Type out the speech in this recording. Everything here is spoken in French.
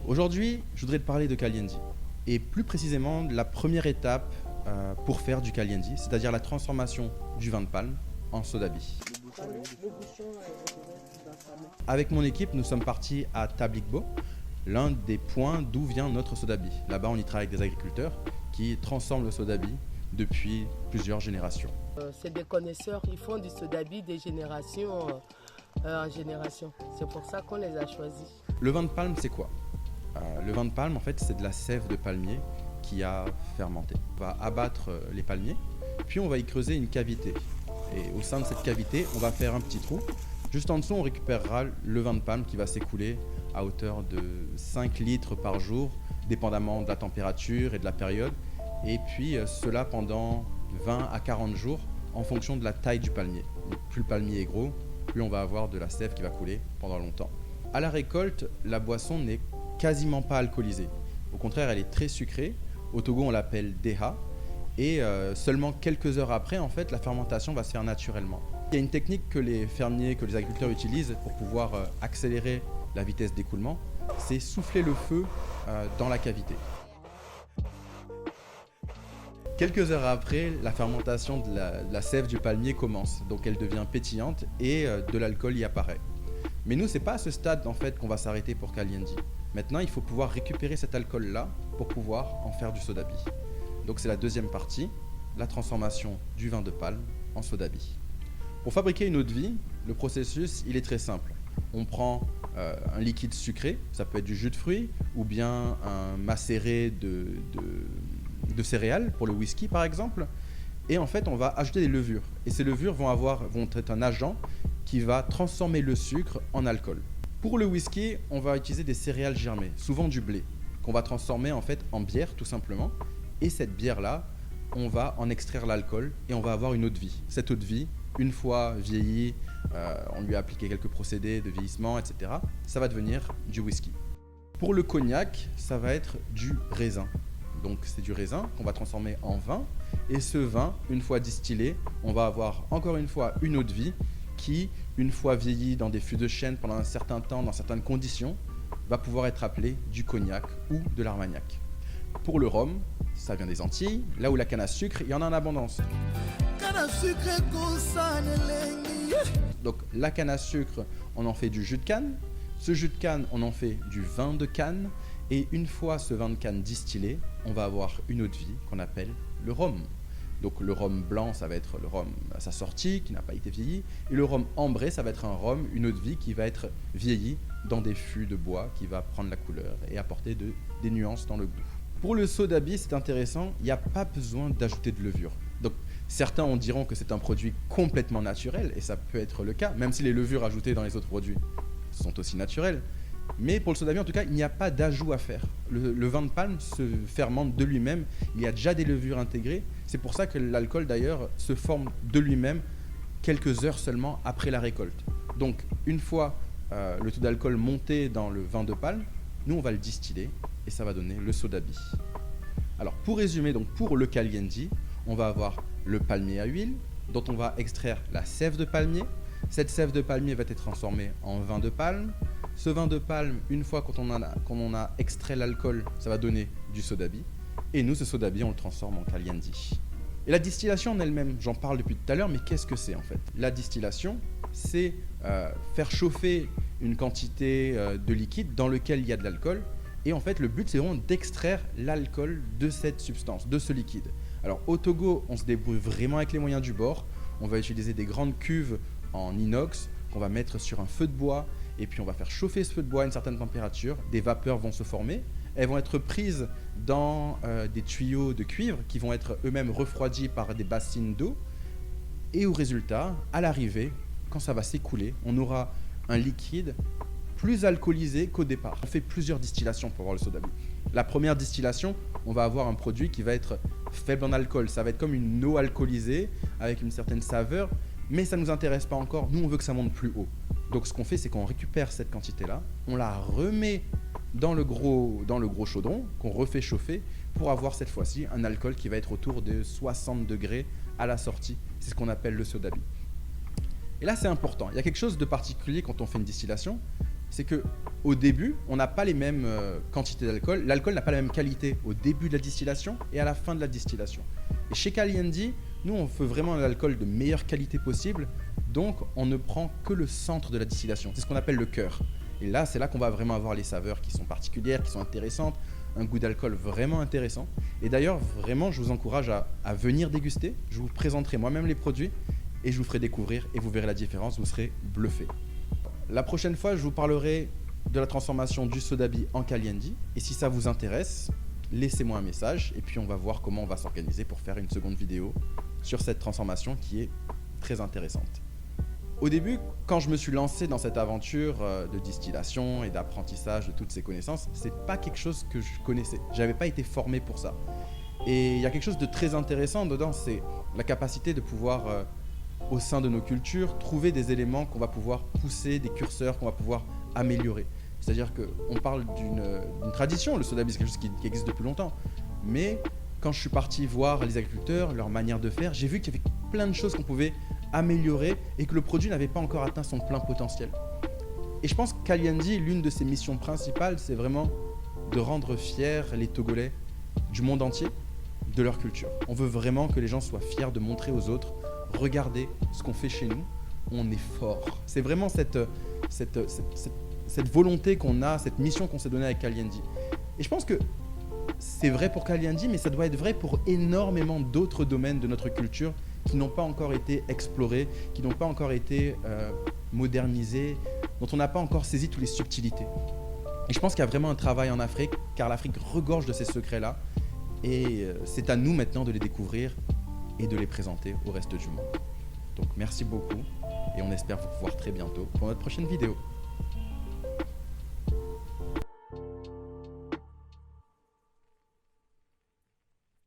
Aujourd'hui, je voudrais te parler de Kalyendi, et plus précisément de la première étape pour faire du Kalyendi, c'est-à-dire la transformation du vin de palme en sodabi. Avec mon équipe, nous sommes partis à Tablikbo, l'un des points d'où vient notre sodabi. Là-bas, on y travaille avec des agriculteurs qui transforment le sodabi depuis plusieurs générations. C'est des connaisseurs, ils font du sodabi des générations en génération. C'est pour ça qu'on les a choisis. Le vin de palme, c'est quoi? Le vin de palme, en fait, c'est de la sève de palmier qui a fermenté. On va abattre les palmiers, puis on va y creuser une cavité. Et au sein de cette cavité, on va faire un petit trou. Juste en dessous, on récupérera le vin de palme qui va s'écouler à hauteur de 5 litres par jour, dépendamment de la température et de la période. Et puis cela pendant 20 à 40 jours en fonction de la taille du palmier. Plus le palmier est gros, plus on va avoir de la sève qui va couler pendant longtemps. À la récolte, la boisson n'est quasiment pas alcoolisée. Au contraire, elle est très sucrée. Au Togo, on l'appelle Deha. Et seulement quelques heures après, en fait, la fermentation va se faire naturellement. Il y a une technique que les fermiers, que les agriculteurs utilisent pour pouvoir accélérer la vitesse d'écoulement, c'est souffler le feu dans la cavité. Quelques heures après, la fermentation de la sève du palmier commence, donc elle devient pétillante et de l'alcool y apparaît. Mais nous, c'est pas à ce stade en fait qu'on va s'arrêter pour Kalyendi. Maintenant, il faut pouvoir récupérer cet alcool-là pour pouvoir en faire du sodabi. Donc c'est la deuxième partie, la transformation du vin de palme en sodabi. Pour fabriquer une eau-de-vie, le processus il est très simple. On prend un liquide sucré, ça peut être du jus de fruits ou bien un macéré de céréales pour le whisky par exemple. Et en fait on va ajouter des levures. Et ces levures vont être un agent qui va transformer le sucre en alcool. Pour le whisky, on va utiliser des céréales germées, souvent du blé, qu'on va transformer en fait en bière tout simplement. Et cette bière-là, on va en extraire l'alcool et on va avoir une eau-de-vie. Cette eau-de-vie, une fois vieillie, on lui a appliqué quelques procédés de vieillissement, etc. Ça va devenir du whisky. Pour le cognac, ça va être du raisin. Donc c'est du raisin qu'on va transformer en vin. Et ce vin, une fois distillé, on va avoir encore une fois une eau-de-vie qui, une fois vieillie dans des fûts de chêne pendant un certain temps, dans certaines conditions, va pouvoir être appelé du cognac ou de l'armagnac. Pour le rhum, ça vient des Antilles, là où la canne à sucre, il y en a en abondance. Donc la canne à sucre, on en fait du jus de canne. Ce jus de canne, on en fait du vin de canne. Et une fois ce vin de canne distillé, on va avoir une eau-de-vie qu'on appelle le rhum. Donc le rhum blanc, ça va être le rhum à sa sortie, qui n'a pas été vieilli. Et le rhum ambré, ça va être un rhum, une eau-de-vie qui va être vieillie dans des fûts de bois, qui va prendre la couleur et apporter des nuances dans le goût. Pour le sodabi, c'est intéressant, il n'y a pas besoin d'ajouter de levure. Donc certains en diront que c'est un produit complètement naturel, et ça peut être le cas, même si les levures ajoutées dans les autres produits sont aussi naturelles. Mais pour le sodabi, en tout cas, il n'y a pas d'ajout à faire. Le vin de palme se fermente de lui-même, il y a déjà des levures intégrées. C'est pour ça que l'alcool, d'ailleurs, se forme de lui-même quelques heures seulement après la récolte. Donc, une fois le taux d'alcool monté dans le vin de palme, nous, on va le distiller et ça va donner le sodabi. Alors, pour résumer, donc pour le Kalyendi, on va avoir le palmier à huile, dont on va extraire la sève de palmier. Cette sève de palmier va être transformée en vin de palme. Ce vin de palme, une fois qu'on a extrait l'alcool, ça va donner du sodabi. Et nous, ce sodabi, on le transforme en Kalyendi. Et la distillation en elle-même, j'en parle depuis tout à l'heure, mais qu'est-ce que c'est en fait? La distillation, c'est faire chauffer une quantité de liquide dans lequel il y a de l'alcool. Et en fait, le but, c'est vraiment d'extraire l'alcool de cette substance, de ce liquide. Alors, au Togo, on se débrouille vraiment avec les moyens du bord. On va utiliser des grandes cuves en inox qu'on va mettre sur un feu de bois. Et puis, on va faire chauffer ce feu de bois à une certaine température. Des vapeurs vont se former. Elles vont être prises dans des tuyaux de cuivre qui vont être eux-mêmes refroidis par des bassines d'eau. Et au résultat, à l'arrivée, quand ça va s'écouler, on aura un liquide plus alcoolisé qu'au départ. On fait plusieurs distillations pour avoir le sodabi. La première distillation, on va avoir un produit qui va être faible en alcool. Ça va être comme une eau alcoolisée avec une certaine saveur, mais ça ne nous intéresse pas encore. Nous, on veut que ça monte plus haut. Donc, ce qu'on fait, c'est qu'on récupère cette quantité-là, on la remet dans le gros chaudron qu'on refait chauffer pour avoir cette fois-ci un alcool qui va être autour de 60 degrés à la sortie. C'est ce qu'on appelle le sodabi. Et là, c'est important. Il y a quelque chose de particulier quand on fait une distillation, c'est que au début, on n'a pas les mêmes quantités d'alcool. L'alcool n'a pas la même qualité au début de la distillation et à la fin de la distillation. Et chez Kalyandy, nous, on fait vraiment l'alcool de meilleure qualité possible. Donc, on ne prend que le centre de la distillation. C'est ce qu'on appelle le cœur. Et là, c'est là qu'on va vraiment avoir les saveurs qui sont particulières, qui sont intéressantes, un goût d'alcool vraiment intéressant. Et d'ailleurs, vraiment, je vous encourage à venir déguster. Je vous présenterai moi-même les produits et je vous ferai découvrir et vous verrez la différence, vous serez bluffé. La prochaine fois, je vous parlerai de la transformation du Sodabi en Kalyandy. Et si ça vous intéresse, laissez-moi un message et puis on va voir comment on va s'organiser pour faire une seconde vidéo sur cette transformation qui est très intéressante. Au début, quand je me suis lancé dans cette aventure de distillation et d'apprentissage de toutes ces connaissances, c'est pas quelque chose que je connaissais. J'avais pas été formé pour ça. Et il y a quelque chose de très intéressant dedans, c'est la capacité de pouvoir, au sein de nos cultures, trouver des éléments qu'on va pouvoir pousser, des curseurs qu'on va pouvoir améliorer. C'est-à-dire qu'on parle d'une tradition, le Sodabi c'est quelque chose qui existe depuis longtemps. Mais quand je suis parti voir les agriculteurs, leur manière de faire, j'ai vu qu'il y avait plein de choses qu'on pouvait améliorer et que le produit n'avait pas encore atteint son plein potentiel. Et je pense que Kalyandy, l'une de ses missions principales, c'est vraiment de rendre fiers les Togolais du monde entier de leur culture. On veut vraiment que les gens soient fiers de montrer aux autres, regardez ce qu'on fait chez nous, on est fort. C'est vraiment cette volonté qu'on a, cette mission qu'on s'est donnée avec Kalyandy. Et je pense que c'est vrai pour Kalyandy, mais ça doit être vrai pour énormément d'autres domaines de notre culture qui n'ont pas encore été explorés, qui n'ont pas encore été modernisés, dont on n'a pas encore saisi toutes les subtilités. Et je pense qu'il y a vraiment un travail en Afrique, car l'Afrique regorge de ces secrets-là, et c'est à nous maintenant de les découvrir et de les présenter au reste du monde. Donc merci beaucoup, et on espère vous revoir très bientôt pour notre prochaine vidéo.